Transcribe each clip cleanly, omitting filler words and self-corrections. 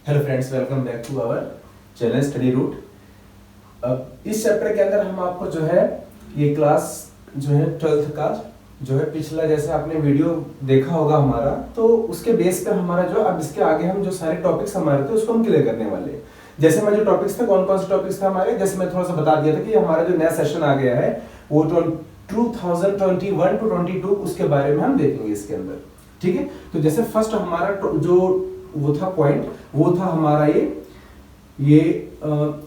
Hello friends, welcome back to our channel study root. अब इस chapter के अंदर हम आपको जो है ये क्लास जो है 12th का जो है पिछला जैसे आपने वीडियो देखा होगा हमारा, तो उसके बेस पे हमारा जो अब इसके आगे हम जो सारे टॉपिक्स हमारे थे उसको हम क्लियर करने वाले हैं। जैसे मैं जो टॉपिक्स थे, कौन कौन से टॉपिक्स थे हमारे, जैसे मैं थोड़ा सा बता दिया था कि हमारा जो नया सेशन आ गया है वो 2021 टू 22 उसके बारे में हम देखेंगे इसके अंदर। ठीक है, तो जैसे फर्स्ट हमारा जो वो था पॉइंट, वो था हमारा ये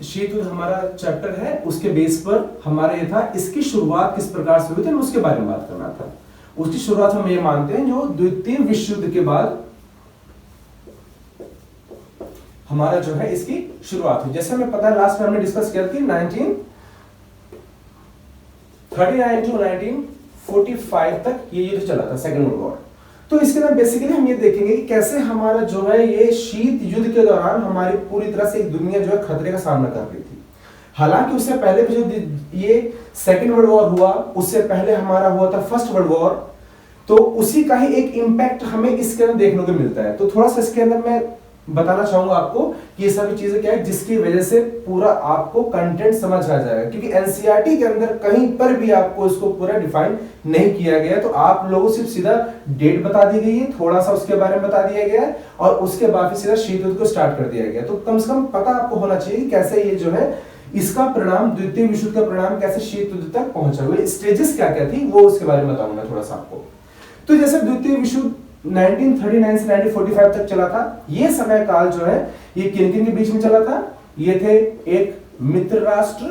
शीत युद्ध हमारा चैप्टर है, उसके बेस पर हमारा ये था इसकी शुरुआत किस प्रकार से हुई थी उसके बारे में बात करना था। उसकी शुरुआत हम ये मानते हैं जो द्वितीय विश्व युद्ध के बाद हमारा जो है इसकी शुरुआत हुई। जैसे हमें पता है लास्ट में हमने डिस्कस किया कि 1939 टू 1945 तक ये युद्ध चला था, सेकेंड वर्ल्ड वॉर। तो इसके अंदर बेसिकली हम ये देखेंगे कि कैसे हमारा जो है ये शीत युद्ध के दौरान हमारी पूरी तरह से एक दुनिया जो है खतरे का सामना कर रही थी। हालांकि उससे पहले भी जो ये सेकेंड वर्ल्ड वॉर हुआ, उससे पहले हमारा हुआ था फर्स्ट वर्ल्ड वॉर, तो उसी का ही एक इम्पैक्ट हमें इसके अंदर देखने को मिलता है। तो थोड़ा सा इसके अंदर मैं बताना चाहूंगा आपको कि ये सभी चीजें क्या है जिसकी वजह से पूरा आपको कंटेंट समझ आ जाएगा, क्योंकि एनसीईआरटी के अंदर कहीं पर भी आपको इसको पूरा डिफाइन नहीं किया गया। तो आप लोगों सिर्फ सीधा डेट बता दी गई है, थोड़ा सा उसके बारे में बता दिया गया है और उसके बाद फिर सीधा शीत युद्ध को स्टार्ट कर दिया गया। तो कम से कम पता आपको होना चाहिए कि कैसे ये जो है इसका परिणाम, द्वितीय विश्व युद्ध का परिणाम कैसे शीत युद्ध तक पहुंचा, हुए स्टेजेस क्या क्या थी वो उसके बारे में बताऊंगा थोड़ा सा आपको। तो जैसे द्वितीय विश्व युद्ध 1939 से 1945 तक चला था, ये समय काल जो है ये किन किन के बीच में चला था? ये थे एक मित्र राष्ट्र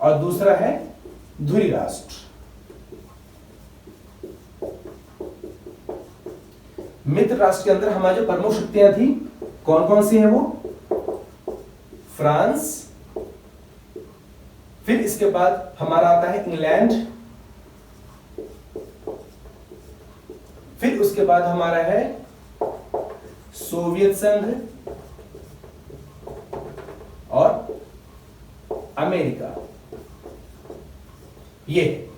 और दूसरा है धुरी राष्ट्र। मित्र राष्ट्र के अंदर हमारी जो प्रमुख शक्तियां थी कौन कौन सी है वो? फ्रांस, फिर इसके बाद हमारा आता है इंग्लैंड, फिर उसके बाद हमारा है सोवियत संघ और अमेरिका। ये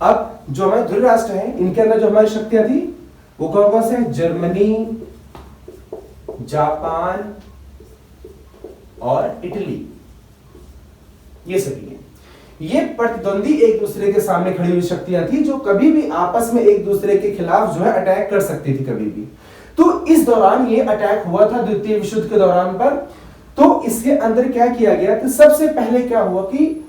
अब जो हमारे ध्रुव राष्ट्र हैं इनके अंदर जो हमारी शक्तियां थी वो कौन कौन से हैं? जर्मनी, जापान और इटली, ये सभी हैं। ये प्रतिद्वंदी एक दूसरे के सामने खड़ी हुई शक्तियां थी जो कभी भी आपस में एक दूसरे के खिलाफ जो है अटैक कर सकती थी कभी भी। तो इस दौरान ये अटैक हुआ था द्वितीय विश्व युद्ध के दौरान पर। तो इसके अंदर क्या किया गया? तो सबसे पहले क्या हुआ कि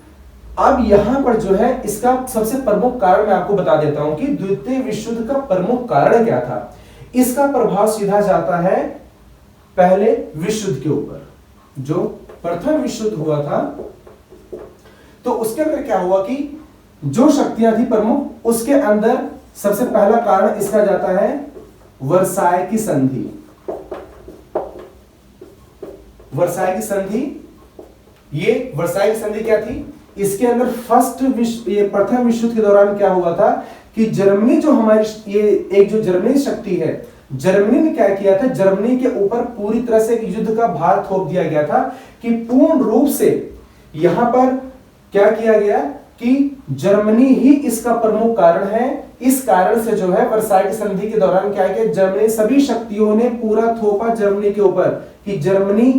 अब यहां पर जो है इसका सबसे प्रमुख कारण मैं आपको बता देता हूं कि द्वितीय विश्व युद्ध का प्रमुख कारण क्या था। इसका प्रभाव सीधा जाता है पहले विश्व युद्ध के ऊपर। जो प्रथम विश्व युद्ध हुआ था तो उसके अंदर क्या हुआ कि जो शक्तियां थी प्रमुख, उसके अंदर सबसे पहला कारण इसका जाता है वर्साय की संधि। वर्साय की संधि, ये वर्साय की संधि क्या थी? इसके अंदर प्रथम विश्व युद्ध के दौरान क्या हुआ था कि जर्मनी जो हमारी ये एक जो जर्मनी शक्ति है, जर्मनी ने क्या किया था? जर्मनी के ऊपर पूरी तरह से युद्ध का भार थोप दिया गया था कि पूर्ण रूप से यहां पर क्या किया गया कि जर्मनी ही इसका प्रमुख कारण है। इस कारण से जो है वर्साय की संधि के दौरान क्या किया? जर्मनी सभी शक्तियों ने पूरा थोपा जर्मनी के ऊपर कि जर्मनी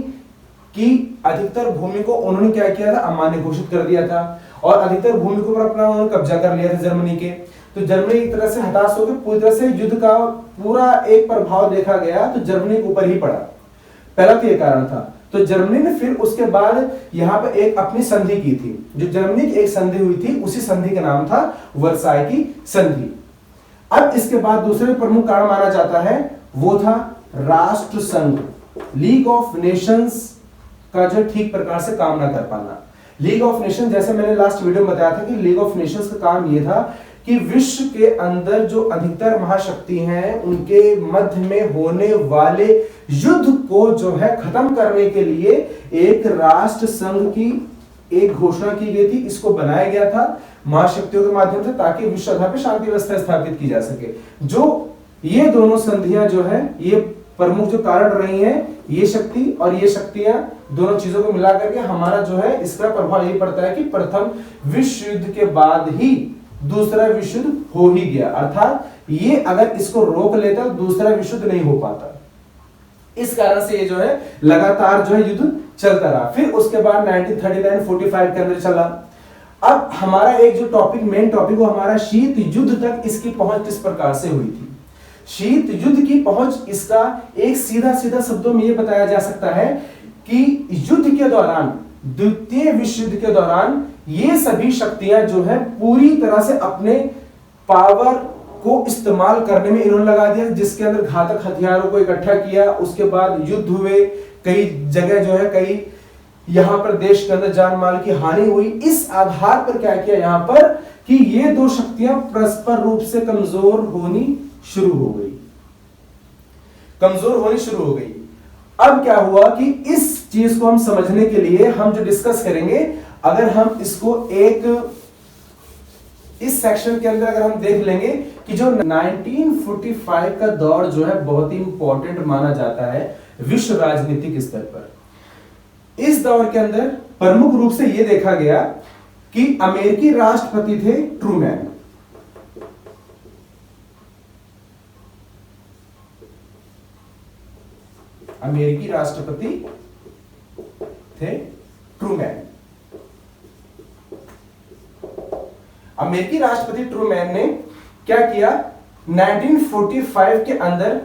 की अधिकतर भूमि को उन्होंने क्या किया था? अमान्य घोषित कर दिया था और अधिकतर भूमि को अपना उन्होंने कब्जा कर लिया था जर्मनी के। तो जर्मनी एक तरह से हताश होकर पूरी तरह से युद्ध का पूरा एक प्रभाव देखा गया तो जर्मनी के ऊपर ही पड़ा। पहला तो यह कारण था। तो जर्मनी ने फिर उसके बाद यहां पर एक अपनी संधि की थी। जो जर्मनी की एक संधि हुई थी उसी संधि का नाम था वर्साय की संधि। अब इसके बाद दूसरे प्रमुख कारण माना जाता है वो था राष्ट्र संघ, लीग ऑफ नेशंस का जो ठीक प्रकार से काम ना कर पाना। लीग ऑफ नेशन, जैसे मैंने लास्ट वीडियो में बताया था कि लीग ऑफ नेशंस का काम यह था कि विश्व के अंदर जो अधिकतर महाशक्ति हैं उनके मध्य में होने वाले युद्ध को जो है खत्म करने के लिए एक राष्ट्र संघ की एक घोषणा की गई थी। इसको बनाया गया था महाशक्तियों के माध्यम से ताकि विश्व स्तर पर शांति व्यवस्था स्थापित की जा सके। जो ये दोनों संधियां जो है ये प्रमुख जो कारण रही हैं, ये शक्ति और ये शक्तियां दोनों चीजों को मिलाकर के हमारा जो है इसका प्रभाव यही पड़ता है कि प्रथम विश्व युद्ध के बाद ही दूसरा विश्व युद्ध हो ही गया, अर्थात ये अगर इसको रोक लेता तो दूसरा विश्व युद्ध नहीं हो पाता। इस कारण से ये जो है लगातार जो है युद्ध चलता रहा। फिर उसके बाद 1939-45 के अंदर चला। अब हमारा एक जो टॉपिक, मेन टॉपिक, वो हमारा शीत युद्ध तक इसकी पहुंच किस प्रकार से हुई थी। शीत युद्ध की पहुंच, इसका एक सीधा सीधा शब्दों में ये बताया जा सकता है कि युद्ध के दौरान, द्वितीय विश्व युद्ध के दौरान, ये सभी शक्तियां जो है पूरी तरह से अपने पावर को इस्तेमाल करने में इन्होंने लगा दिया, जिसके अंदर घातक हथियारों को इकट्ठा किया। उसके बाद युद्ध हुए, कई जगह जो है, कई यहां पर देश के अंदर जान माल की हानि हुई। इस आधार पर क्या किया यहां पर कि ये दो शक्तियां परस्पर रूप से कमजोर होनी शुरू हो गई, कमजोर होनी शुरू हो गई। अब क्या हुआ कि इस चीज को हम समझने के लिए हम जो डिस्कस करेंगे, अगर हम इसको एक इस सेक्शन के अंदर अगर हम देख लेंगे कि जो 1945 का दौर जो है बहुत ही इंपॉर्टेंट माना जाता है विश्व राजनीतिक स्तर पर। इस दौर के अंदर प्रमुख रूप से यह देखा गया कि अमेरिकी राष्ट्रपति थे ट्रूमैन। अमेरिकी राष्ट्रपति थे ट्रूमैन। अमेरिकी राष्ट्रपति ट्रूमैन ने क्या किया, 1945 के अंदर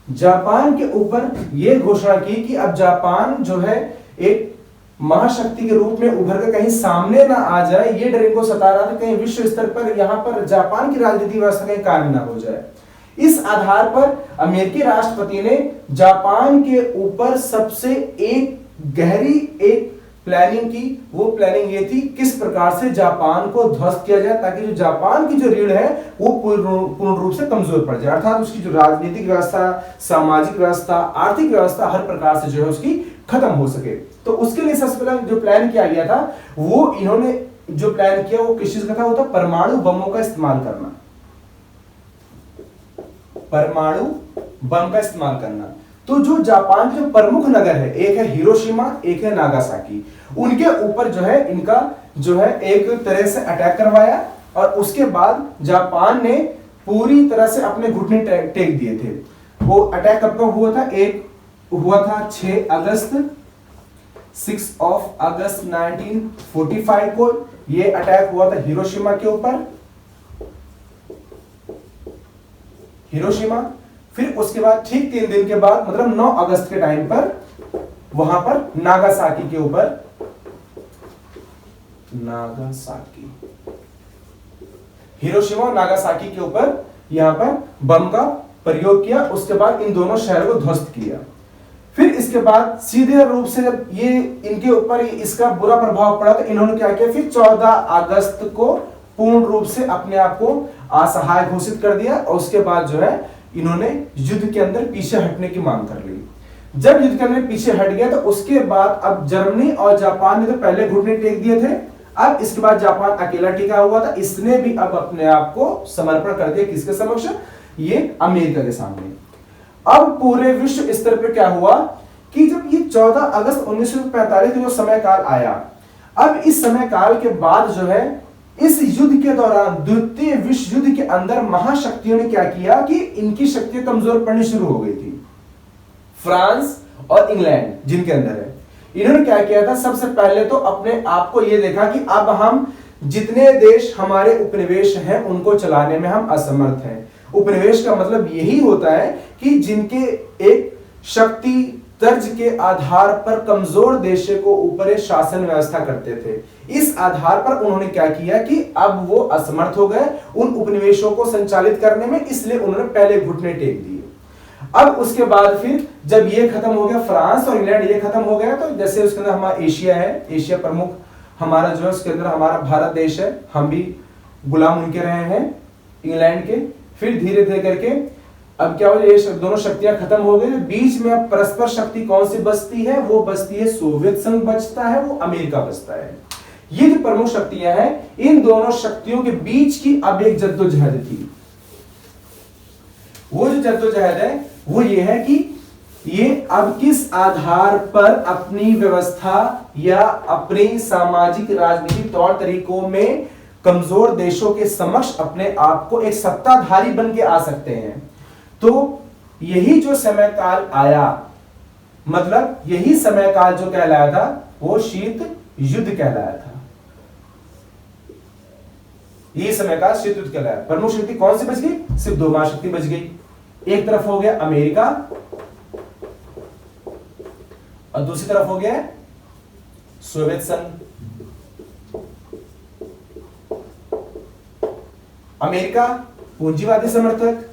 जापान के ऊपर यह घोषणा की कि अब जापान जो है एक महाशक्ति के रूप में उभर कर कहीं सामने ना आ जाए। ये डर इनको सता रहा था कहीं विश्व स्तर पर यहां पर जापान की राजनीतिक व्यवस्था कहीं कायम ना हो जाए। इस आधार पर अमेरिकी राष्ट्रपति ने जापान के ऊपर सबसे एक गहरी एक प्लानिंग की। वो प्लानिंग ये थी किस प्रकार से जापान को ध्वस्त किया जाए ताकि जो जापान की जो रीढ़ है वो पूर्ण रूप से कमजोर पड़ जाए, अर्थात उसकी जो राजनीतिक व्यवस्था, सामाजिक व्यवस्था, आर्थिक व्यवस्था हर प्रकार से जो है उसकी खत्म हो सके। तो उसके लिए सबसे पहले जो प्लान किया गया था, वो इन्होंने जो प्लान किया वो किस चीज का था, वो था परमाणु बमों का इस्तेमाल करना। परमाणु बम का इस्तेमाल करना। तो जो जापान के जो प्रमुख नगर है, एक है हिरोशिमा, एक है नागासाकी, उनके ऊपर जो है इनका जो है एक तरह से अटैक करवाया और उसके बाद जापान ने पूरी तरह से अपने घुटने टेक दिए थे। वो अटैक कब हुआ था, एक हुआ था 6 अगस्त 1945 को। ये अटैक हुआ था हिरोशिमा के ऊपर, हिरोशिमा। फिर उसके बाद ठीक 3 दिन के बाद मतलब 9 अगस्त के टाइम पर वहां पर नागासाकी के ऊपर, नागासाकी, हिरोशिमा और नागासाकी के ऊपर यहां पर बम का प्रयोग किया। उसके बाद इन दोनों शहरों को ध्वस्त किया। फिर इसके बाद सीधे रूप से जब ये इनके ऊपर इसका बुरा प्रभाव पड़ा तो इन्होंने क्या किया, फिर 14 अगस्त को पूर्ण रूप से अपने आप को असहाय घोषित कर दिया और उसके बाद जो है इन्होंने युद्ध के अंदर पीछे हटने की मांग कर ली। जब युद्ध के अंदर पीछे हट गया तो उसके बाद अब जर्मनी और जापान ने तो पहले घुटने टेक दिए थे, अब इसके बाद जापान अकेला टिका हुआ था। इसने भी अब अपने आप को समर्पण कर दिया, किसके समक्ष, ये अमेरिका के सामने। अब पूरे विश्व स्तर पर क्या हुआ कि जब ये 14 अगस्त 1945 जो समय काल आया, अब इस समय काल के बाद जो है इस युद्ध के दौरान, द्वितीय विश्व युद्ध के अंदर महाशक्तियों ने क्या किया कि इनकी शक्तियां कमजोर पड़नी शुरू हो गई थी। फ्रांस और इंग्लैंड जिनके अंदर है, इन्होंने क्या किया था, सबसे पहले तो अपने आप को यह देखा कि अब हम जितने देश हमारे उपनिवेश हैं उनको चलाने में हम असमर्थ हैं। उपनिवेश का मतलब यही होता है कि जिनके एक शक्ति तर्ज के आधार पर कमजोर देशों को ऊपर शासन व्यवस्था करते थे। इस आधार पर उन्होंने क्या किया कि अब वो असमर्थ हो गए उन उपनिवेशों को संचालित करने में, इसलिए उन्होंने पहले घुटने टेक दिए। अब उसके बाद फिर जब ये खत्म हो गया, फ्रांस और इंग्लैंड ये खत्म हो गया, तो जैसे उसके अंदर हमारा एशिया है, एशिया प्रमुख हमारा जो है उसके अंदर हमारा भारत देश है, हम भी गुलाम उनके रहे हैं इंग्लैंड के। फिर धीरे धीरे करके अब क्या हो, ये दोनों शक्तियां खत्म हो गई। बीच में अब परस्पर शक्ति कौन सी बचती है, वो बचती है सोवियत संघ बचता है, वो अमेरिका बचता है। ये जो प्रमुख शक्तियां हैं, इन दोनों शक्तियों के बीच की अब एक जद्दोजहद थी। वो जो जद्दोजहद है वो ये है कि ये अब किस आधार पर अपनी व्यवस्था या अपनी सामाजिक राजनीतिक तौर तरीकों में कमजोर देशों के समक्ष अपने आप को एक सत्ताधारी बन के आ सकते हैं। तो यही जो समय काल आया, मतलब यही समय काल जो कहलाया था वो शीत युद्ध कहलाया था। यही समय काल शीत युद्ध कहलाया। प्रमुख शक्ति कौन सी बच गई? सिर्फ दो महाशक्ति बच गई। एक तरफ हो गया अमेरिका और दूसरी तरफ हो गया सोवियत संघ। अमेरिका पूंजीवादी समर्थक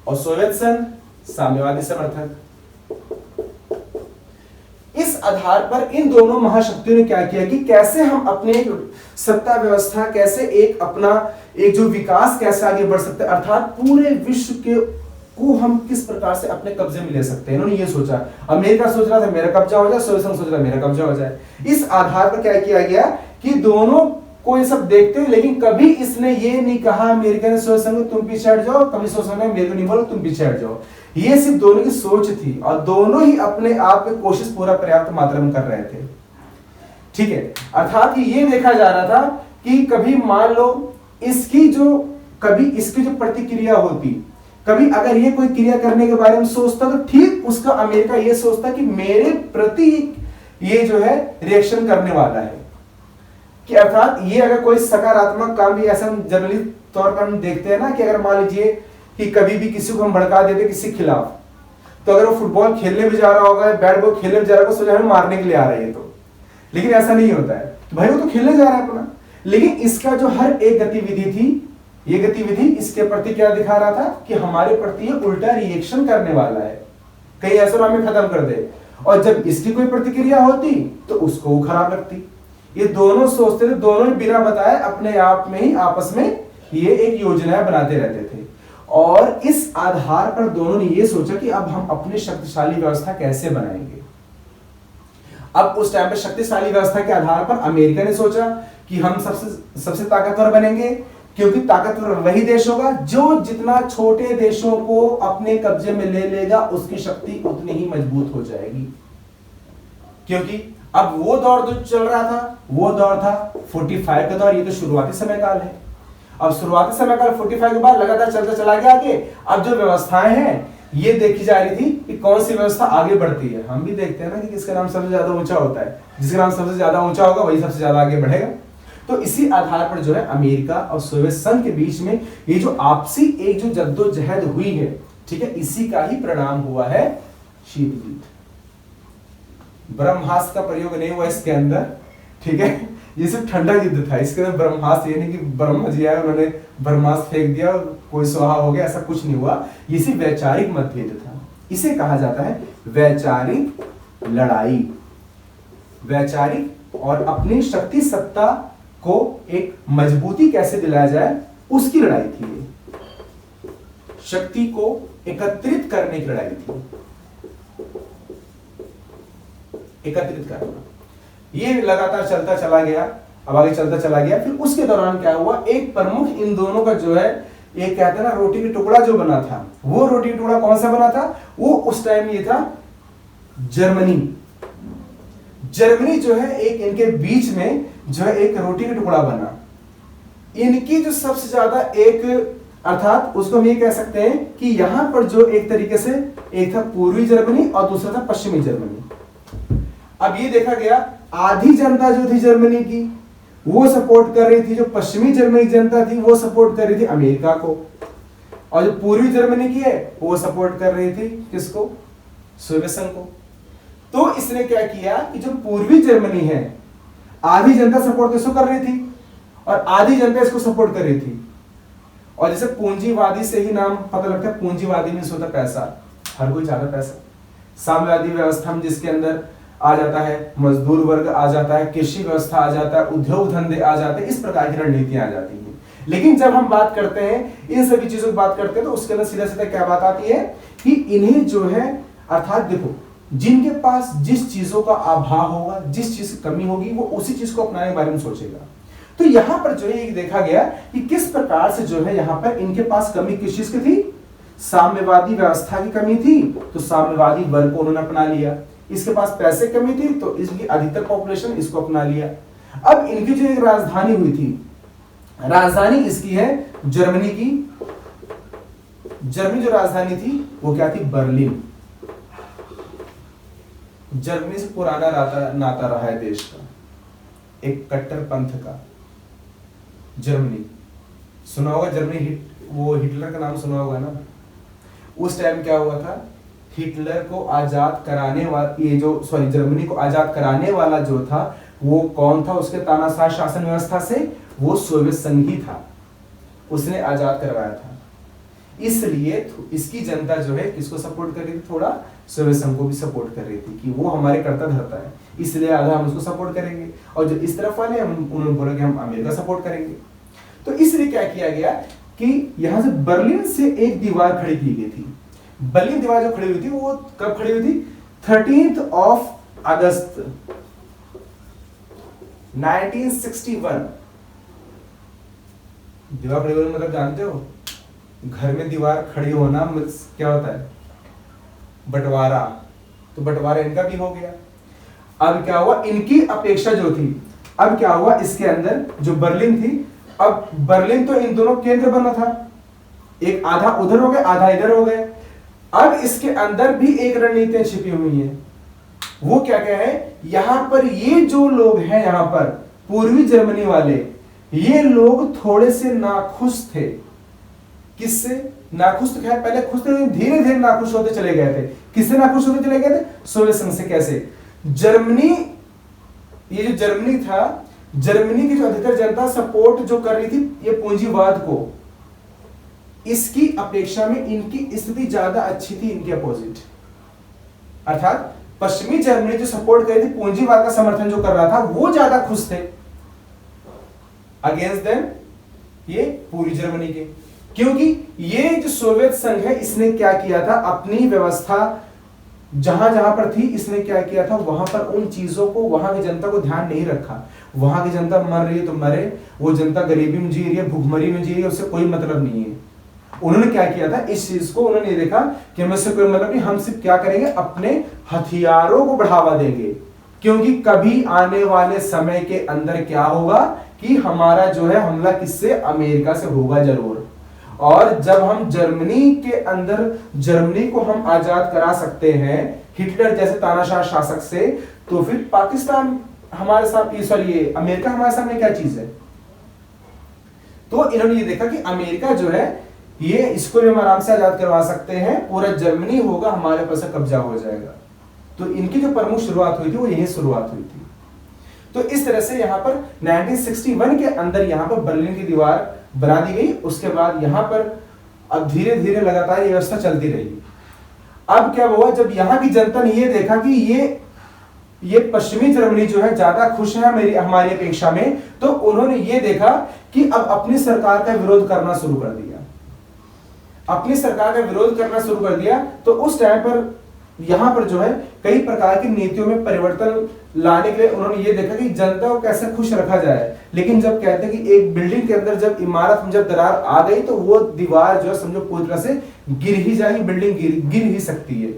और सोवियत संघ साम्यवादी समर्थक। इस आधार पर इन दोनों महाशक्तियों ने क्या किया कि कैसे हम अपने सत्ता व्यवस्था, कैसे एक अपना एक जो विकास कैसे आगे बढ़ सकते हैं, अर्थात पूरे विश्व के को हम किस प्रकार से अपने कब्जे में ले सकते हैं। इन्होंने ये सोचा। अमेरिका सोच रहा था मेरा कब्जा हो जाए, सोवियत संघ सोच रहा था मेरा कब्जा हो जाए। इस आधार पर क्या किया गया कि दोनों को ये सब देखते हुए, लेकिन कभी इसने ये नहीं कहा अमेरिका ने सोवियत संघ तुम पीछे हट जाओ, कभी सोवियत संघ ने मेरे को नहीं बोला तुम पीछे हट जाओ। ये सिर्फ दोनों की सोच थी और दोनों ही अपने आप में कोशिश पूरा पर्याप्त मात्रा में कर रहे थे। ठीक है, अर्थात ये देखा जा रहा था कि कभी मान लो इसकी जो प्रतिक्रिया होती, कभी अगर ये कोई क्रिया करने के बारे में सोचता तो ठीक उसका अमेरिका ये सोचता कि मेरे प्रति ये जो है रिएक्शन करने वाला है। कि अर्थात ये अगर कोई सकारात्मक काम भी ऐसा जनरली तौर पर हम देखते हैं ना कि अगर मान लीजिए कि कभी भी किसी को हम भड़का देते किसी के खिलाफ, तो अगर वो फुटबॉल खेलने भी जा रहा होगा, बैट बॉल खेलने भी जा रहा होगा, सोचा हमें मारने के लिए आ रहा है तो, लेकिन ऐसा नहीं होता है। तो भाई वो तो खेलने जा रहा है अपना, लेकिन इसका जो हर एक गतिविधि थी, ये गतिविधि इसके प्रति क्या दिखा रहा था कि हमारे प्रति ये उल्टा रिएक्शन करने वाला है, कहीं ऐसा हमें खत्म कर दे। और जब इसकी कोई प्रतिक्रिया होती तो उसको खराब लगती। ये दोनों सोचते थे, दोनों बिना बताए अपने आप में ही आपस में ये एक योजना बनाते रहते थे। और इस आधार पर दोनों ने ये सोचा कि अब हम अपनी शक्तिशाली व्यवस्था कैसे बनाएंगे। अब उस टाइम पर शक्तिशाली व्यवस्था के आधार पर अमेरिका ने सोचा कि हम सबसे ताकतवर बनेंगे, क्योंकि ताकतवर वही देश होगा जो जितना छोटे देशों को अपने कब्जे में ले लेगा उसकी शक्ति उतनी ही मजबूत हो जाएगी। क्योंकि अब वो दौर जो चल रहा था वो दौर था 45 का दौर। ये तो शुरुआती समय काल है। अब शुरुआती समय काल 45 के बाद लगातार चलता चला गया आगे। अब जो व्यवस्थाएं हैं ये देखी जा रही थी कि कौन सी व्यवस्था आगे बढ़ती है। हम भी देखते हैं ना कि किसका नाम सबसे ज्यादा ऊंचा होता है, जिसका नाम सबसे ज्यादा ऊंचा होगा वही सबसे ज्यादा आगे बढ़ेगा। तो इसी आधार पर जो है अमेरिका और सोवियत संघ के बीच में ये जो आपसी एक जो जद्दोजहद हुई है, ठीक है, इसी का ही परिणाम हुआ है शीत युद्ध। ब्रह्मास्त्र का प्रयोग नहीं हुआ इसके अंदर, ठीक है, ये सिर्फ ठंडा युद्ध था। इसके अंदर ब्रह्मास्त्र ये नहीं कि ब्रह्मा जी आए उन्होंने ब्रह्मास्त्र फेंक दिया कोई स्वाहा हो गया, ऐसा कुछ नहीं हुआ। ये सिर्फ वैचारिक मतभेद था। इसे कहा जाता है वैचारिक लड़ाई। वैचारिक और अपनी शक्ति सत्ता को एक मजबूती कैसे दिलाया जाए उसकी लड़ाई थी ये। शक्ति को एकत्रित करने की लड़ाई थी, एकत्रित करना। ये लगातार चलता चला गया, अब आगे चलता चला गया। फिर उसके दौरान क्या हुआ, एक प्रमुख इन दोनों का जो है एक कहते हैं ना रोटी का टुकड़ा जो बना था, वो रोटी का टुकड़ा कौन सा बना था, वो उस टाइम ये था जर्मनी। जर्मनी जो है एक इनके बीच में जो है एक रोटी का टुकड़ा बना। इनकी जो सबसे ज्यादा एक अर्थात उसको हम ये कह सकते हैं कि यहां पर जो एक तरीके से एक था पूर्वी जर्मनी और दूसरा था पश्चिमी जर्मनी। अब ये देखा गया आधी जनता जो थी जर्मनी की वो सपोर्ट कर रही थी, जो पश्चिमी जर्मनी जनता थी वो सपोर्ट कर रही थी अमेरिका को, और जो पूर्वी जर्मनी की है वो सपोर्ट कर रही थी किसको, सोवियत संघ को। तो इसने क्या किया कि जो पूर्वी जर्मनी है आधी जनता सपोर्ट इसको कर रही थी और आधी जनता इसको सपोर्ट कर रही थी। और जैसे पूंजीवादी से ही नाम पता लगता है, पूंजीवादी में होता पैसा, हर कोई चाहता पैसा। साम्यवादी व्यवस्था में जिसके अंदर आ जाता है मजदूर वर्ग आ जाता है, कृषि व्यवस्था आ जाता है, उद्योग धंधे आ जाते हैं, इस प्रकार की रणनीतियां आ जाती हैं। लेकिन जब हम बात करते हैं इन सभी चीजों की बात करते हैं तो उसके अंदर सीधा सीधा क्या बात आती है कि इन्हें जो है अर्थात देखो जिनके पास जिस चीजों का अभाव होगा, जिस चीज की कमी होगी, वो उसी चीज को अपनाने के बारे में सोचेगा। तो यहां पर जो है देखा गया कि किस प्रकार से जो है यहां पर इनके पास कमी किस चीज की थी, साम्यवादी व्यवस्था की कमी थी, तो साम्यवादी वर्ग को उन्होंने अपना लिया। इसके पास पैसे कमी थी तो इसकी अधिकतर पॉपुलेशन इसको अपना लिया। अब इनकी जो एक राजधानी हुई थी, राजधानी इसकी है जर्मनी की। जर्मनी जो राजधानी थी वो क्या थी, बर्लिन। जर्मनी से पुराना नाता रहा है देश का, एक कट्टर पंथ का। जर्मनी सुना होगा, जर्मनी वो हिटलर का नाम सुना होगा ना। उस टाइम क्या हुआ था, हिटलर को आजाद कराने वाला जर्मनी को आजाद कराने वाला जो था वो कौन था, उसके तानाशाह शासन व्यवस्था से वो सोवियत संघ ही था, उसने आजाद करवाया था। इसलिए इसकी जनता जो है किसको सपोर्ट कर रही थी, थोड़ा सोवियत संघ को भी सपोर्ट कर रही थी कि वो हमारे कर्ता धर्ता है, इसलिए आधा हम उसको सपोर्ट करेंगे, और जो इस तरफ वाले उन्होंने बोला कि हम अमेरिका सपोर्ट करेंगे। तो इसलिए क्या किया गया कि यहां से बर्लिन से एक दीवार खड़ी की गई थी। बर्लिन दीवार जो खड़ी हुई थी वो कब खड़ी हुई थी, 13 अगस्त 1961। दीवार खड़ी होने मतलब जानते हो, घर में दीवार खड़ी होना क्या होता है, बंटवारा। तो बंटवारा इनका भी हो गया। अब क्या हुआ, इनकी अपेक्षा जो थी, अब क्या हुआ, इसके अंदर जो बर्लिन थी, अब बर्लिन तो इन दोनों केंद्र बना था, एक आधा उधर हो गए आधा इधर हो गए। अब इसके अंदर भी एक रणनीति छिपी हुई है। वो क्या क्या है, यहां पर ये जो लोग हैं, यहां पर पूर्वी जर्मनी वाले, ये लोग थोड़े से नाखुश थे। किससे नाखुश? तो खैर पहले खुश थे, धीरे धीरे नाखुश होते चले गए थे। किससे नाखुश होते चले गए थे? सोवियत संघ से। कैसे? जर्मनी, ये जो जर्मनी था, जर्मनी की जो अधिकतर जनता सपोर्ट जो कर रही थी ये पूंजीवाद को, इसकी अपेक्षा में इनकी स्थिति ज्यादा अच्छी थी इनके अपोजिट। अर्थात पश्चिमी जर्मनी जो सपोर्ट कर रही थी, पूंजीवाद का समर्थन जो कर रहा था, वो ज्यादा खुश थे अगेंस्ट देम ये पूर्वी जर्मनी के। क्योंकि ये जो सोवियत संघ है, इसने क्या किया था, अपनी व्यवस्था जहां जहां पर थी, इसने क्या किया था, वहां पर उन चीजों को, वहां की जनता को ध्यान नहीं रखा। वहां की जनता मर रही है तो मरे, वो जनता गरीबी में जी रही है, भूखमरी में जी रही है, उससे कोई मतलब नहीं है। उन्होंने क्या किया था, इस चीज को उन्होंने ये देखा कि हमें से कोई मतलब नहीं, हम सिर्फ क्या करेंगे, अपने हथियारों को बढ़ावा देंगे। क्योंकि कभी आने वाले समय के अंदर क्या होगा कि हमारा जो है हमला किससे, अमेरिका से होगा जरूर। और जब हम जर्मनी के अंदर, जर्मनी को हम आजाद करा सकते हैं हिटलर जैसे तानाशाह शासक से, तो फिर पाकिस्तान हमारे साथ, ये अमेरिका हमारे सामने क्या चीज है। तो इन्होंने ये देखा कि अमेरिका जो है, ये इसको भी हम आराम से आजाद करवा सकते हैं, पूरा जर्मनी होगा हमारे पास कब्जा हो जाएगा। तो इनकी जो प्रमुख शुरुआत हुई थी वो यही शुरुआत हुई थी। तो इस तरह से यहां पर 1961 के अंदर यहां पर बर्लिन की दीवार बना दी गई। उसके बाद यहां पर अब धीरे धीरे लगातार ये व्यवस्था चलती रही। अब क्या हुआ, जब यहां की जनता ने ये देखा कि ये पश्चिमी जर्मनी जो है ज्यादा खुश है हमारी अपेक्षा में, तो उन्होंने ये देखा कि अब अपनी सरकार का विरोध करना शुरू कर दिया। अपनी सरकार का विरोध करना शुरू कर दिया। तो उस टाइम पर यहां पर जो है कई प्रकार की नीतियों में परिवर्तन लाने के लिए उन्होंने ये देखा कि जनता को कैसे खुश रखा जाए। लेकिन जब कहते हैं कि एक बिल्डिंग के अंदर जब इमारत में जब दरार आ गई, तो वो दीवार जो है समझो पूरी तरह से गिर ही जाएगी, बिल्डिंग गिर ही सकती है।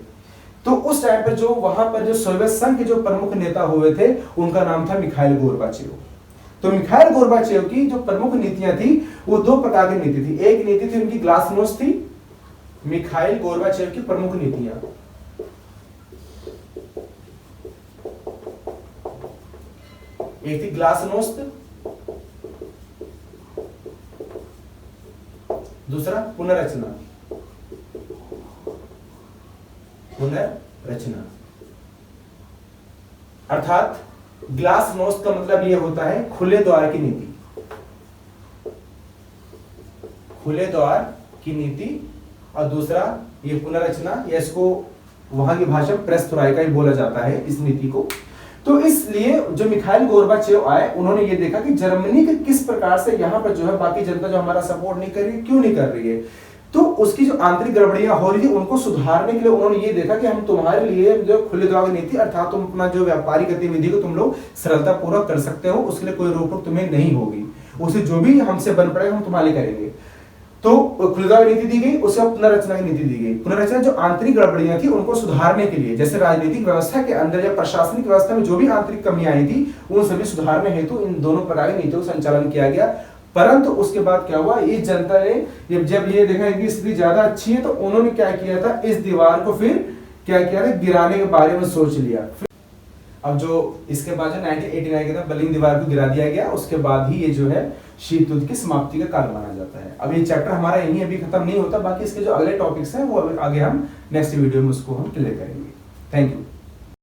तो उस टाइम पर जो वहां पर जो सोवियत संघ के जो प्रमुख नेता हुए थे, उनका नाम था मिखाइल गोर्बाचेव। तो मिखाइल गोर्बाचेव की जो प्रमुख नीतियां थी वो दो प्रकार की नीति थी। एक नीति थी उनकी ग्लासनोस्ट थी, मिखाइल गोर्बाचेव की प्रमुख नीतियां। एक थी ग्लासनोस्त, दूसरा पुनर्रचना। पुनर्रचना अर्थात ग्लासनोस्त का मतलब यह होता है खुले द्वार की नीति। खुले द्वार की नीति। और दूसरा ये पुनर्रचना, या इसको वहां की भाषा में प्रेस्ट्रोइका ही बोला जाता है इस नीति को। तो इसलिए जो मिखाइल गोर्बाचेव आए, उन्होंने ये देखा कि जर्मनी के किस प्रकार से यहाँ पर जो है बाकी जनता जो हमारा सपोर्ट नहीं कर रही है, क्यों नहीं कर रही है। तो उसकी जो आंतरिक गड़बड़ियां हो रही थी, उनको सुधारने के लिए उन्होंने ये देखा कि हम तुम्हारे लिए जो खुले द्वार नीति, अर्थात तुम अपना जो व्यापारिक गतिविधि को तुम लोग सरलता पूर्वक कर सकते हो, उसके लिए कोई रोक टोक तुम्हें नहीं होगी, उसे जो भी हमसे बन पड़ेगा हम तुम्हारे लिए करेंगे। तो खुले द्वार नीति दी गई, उसके बाद पुनर्रचना की नीति दी गई। पुनर्रचना जो आंतरिक गड़बड़ियां थी उनको सुधारने के लिए, जैसे राजनीतिक व्यवस्था के अंदर या प्रशासनिक व्यवस्था में जो भी आंतरिक कमियां आई थी, उन सभी सुधारने हेतु इन दोनों प्रकार की नीतियों का संचालन किया गया। परंतु उसके बाद क्या हुआ, इस जनता ने जब ये देखा कि स्थिति ज्यादा अच्छी है, तो उन्होंने क्या किया था, इस दीवार को फिर क्या किया था, गिराने के बारे में सोच लिया। अब जो इसके बाद जो 1989 के तहत बर्लिन दीवार को गिरा दिया गया, उसके बाद ही ये जो है शीत युद्ध की समाप्ति का कारण माना जाता है। अब ये चैप्टर हमारा यहीं अभी खत्म नहीं होता, बाकी इसके जो अगले टॉपिक्स हैं वो आगे हम नेक्स्ट वीडियो में उसको हम क्लियर करेंगे। Thank you.